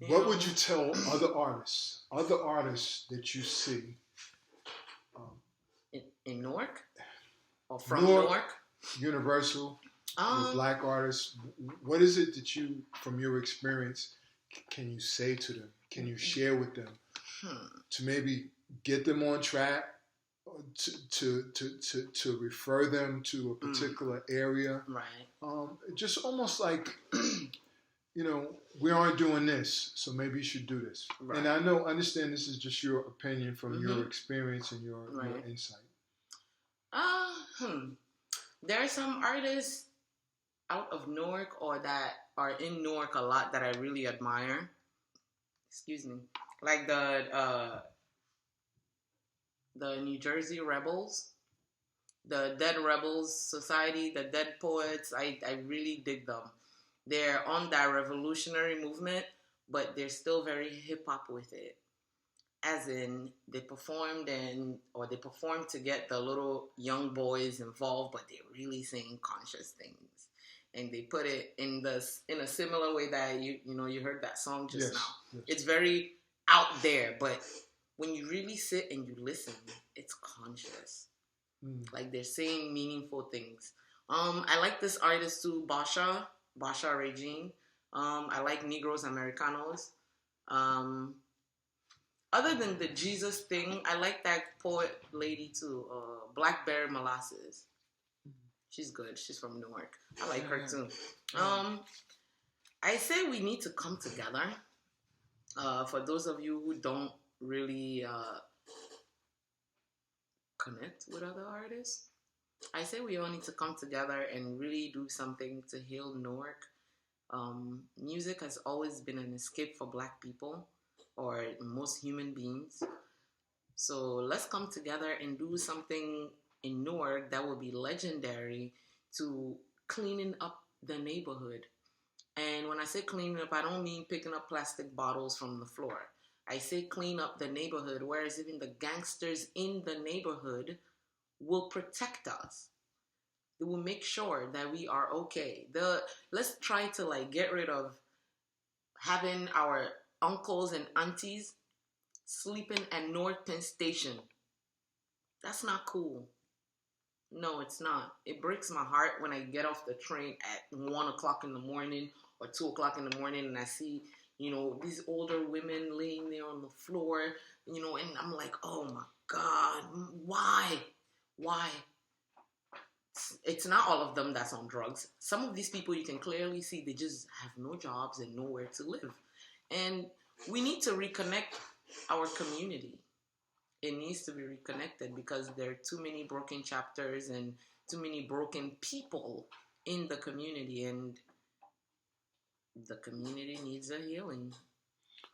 What would you tell other artists that you see? Um, in Newark? Or from Newark, Newark? Universal, with black artists. What is it that you, from your experience, can you say to them? Can you share with them to maybe get them on track, to refer them to a particular area? Right. Just almost like, we aren't doing this, so maybe you should do this. Right. And understand this is just your opinion from your experience and your insight. There are some artists out of Newark or that are in Newark a lot that I really admire. Excuse me. Like the New Jersey Rebels, the Dead Rebels Society, the Dead Poets. I really dig them. They're on that revolutionary movement, but they're still very hip hop with it. As in, they performed to get the little young boys involved, but they're really saying conscious things. And they put it in a similar way that you heard that song just now. Yes. It's very out there, but when you really sit and you listen, it's conscious. Like they're saying meaningful things. I like this artist too, Basha Regine. I like Negros Americanos. Other than the Jesus thing, I like that poet lady too, Blackberry Molasses. She's good. She's from Newark. I like her too. I say we need to come together. For those of you who don't really connect with other artists, I say we all need to come together and really do something to heal Newark. Music has always been an escape for Black people, or most human beings. So let's come together and do something in Newark that will be legendary to cleaning up the neighborhood. And when I say cleaning up, I don't mean picking up plastic bottles from the floor. I say clean up the neighborhood, whereas even the gangsters in the neighborhood will protect us. They will make sure that we are okay. Let's try to get rid of having our uncles and aunties sleeping at North Penn Station. That's not cool. No, it's not. It breaks my heart when I get off the train at 1 o'clock in the morning or 2 o'clock in the morning and I see, these older women laying there on the floor, and I'm like, oh my God, why? Why? It's not all of them that's on drugs. Some of these people you can clearly see they just have no jobs and nowhere to live. And we need to reconnect our community. It needs to be reconnected because there are too many broken chapters and too many broken people in the community, and the community needs a healing.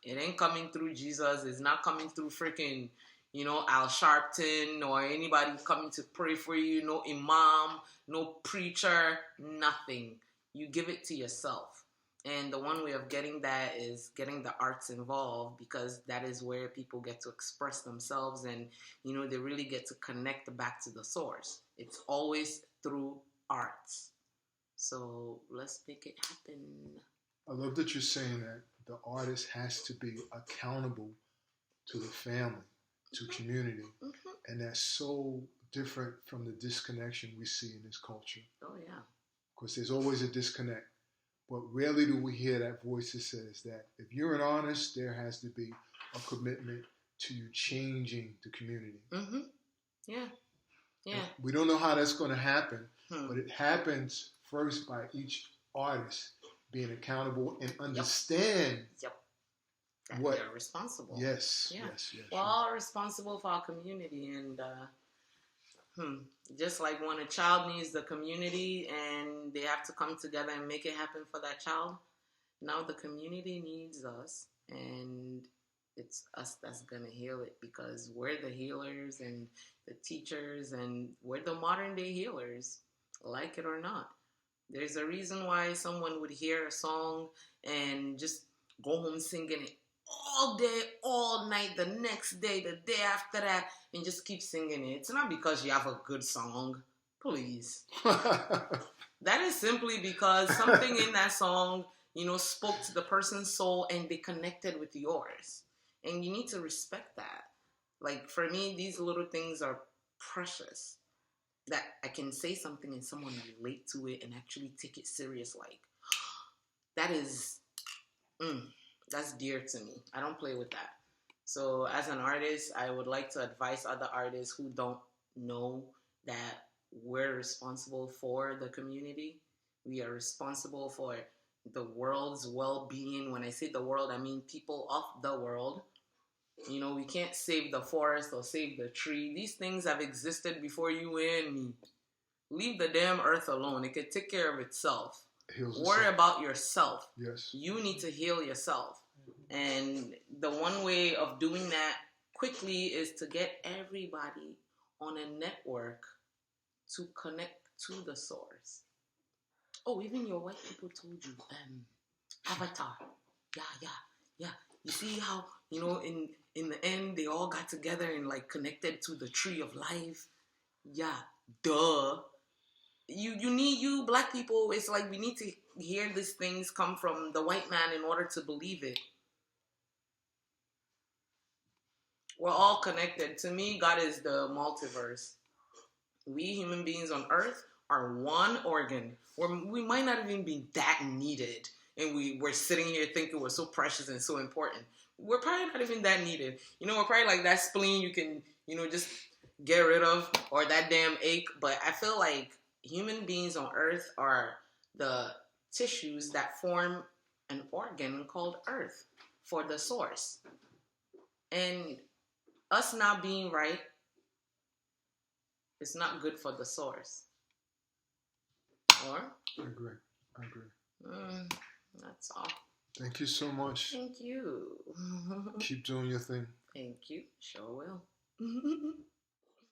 It ain't coming through Jesus. It's not coming through freaking, Al Sharpton or anybody coming to pray for you. No imam, no preacher, nothing. You give it to yourself. And the one way of getting that is getting the arts involved, because that is where people get to express themselves and, they really get to connect back to the source. It's always through arts. So let's make it happen. I love that you're saying that the artist has to be accountable to the family, to community. And that's so different from the disconnection we see in this culture. Oh, yeah. Because there's always a disconnect. But rarely do we hear that voice that says that if you're an artist, there has to be a commitment to you changing the community. Yeah. Yeah. And we don't know how that's going to happen, but it happens first by each artist being accountable and understand what they're responsible. Yes. We're all responsible for our community, and just like when a child needs the community and they have to come together and make it happen for that child, now the community needs us, and it's us that's going to heal it, because we're the healers and the teachers, and we're the modern day healers, like it or not. There's a reason why someone would hear a song and just go home singing it all day, all night, the next day, the day after that, and just keep singing it. It's not because you have a good song. Please. That is simply because something in that song spoke to the person's soul and they connected with yours. And you need to respect that. Like, for me, these little things are precious. That I can say something and someone relate to it and actually take it serious. Like, that is, that's dear to me. I don't play with that. So as an artist, I would like to advise other artists who don't know that we're responsible for the community. We are responsible for the world's well-being. When I say the world, I mean people of the world. We can't save the forest or save the tree. These things have existed before you and me. Leave the damn earth alone. It can take care of itself. Worry about yourself. Yes. You need to heal yourself. And the one way of doing that quickly is to get everybody on a network to connect to the source. Oh, even your white people told you, Avatar. Yeah. You see how, in the end, they all got together and like connected to the tree of life. Yeah, duh. You black people, it's like we need to hear these things come from the white man in order to believe it. We're all connected. To me, God is the multiverse. We human beings on earth are one organ. We might not even be that needed. And we're sitting here thinking we're so precious and so important. We're probably not even that needed. We're probably like that spleen you can, just get rid of, or that damn ache. But I feel like human beings on earth are the tissues that form an organ called earth for the source. And us not being right is not good for the source. Or? I agree. That's all. Thank you so much. Thank you. Keep doing your thing. Thank you. Sure will.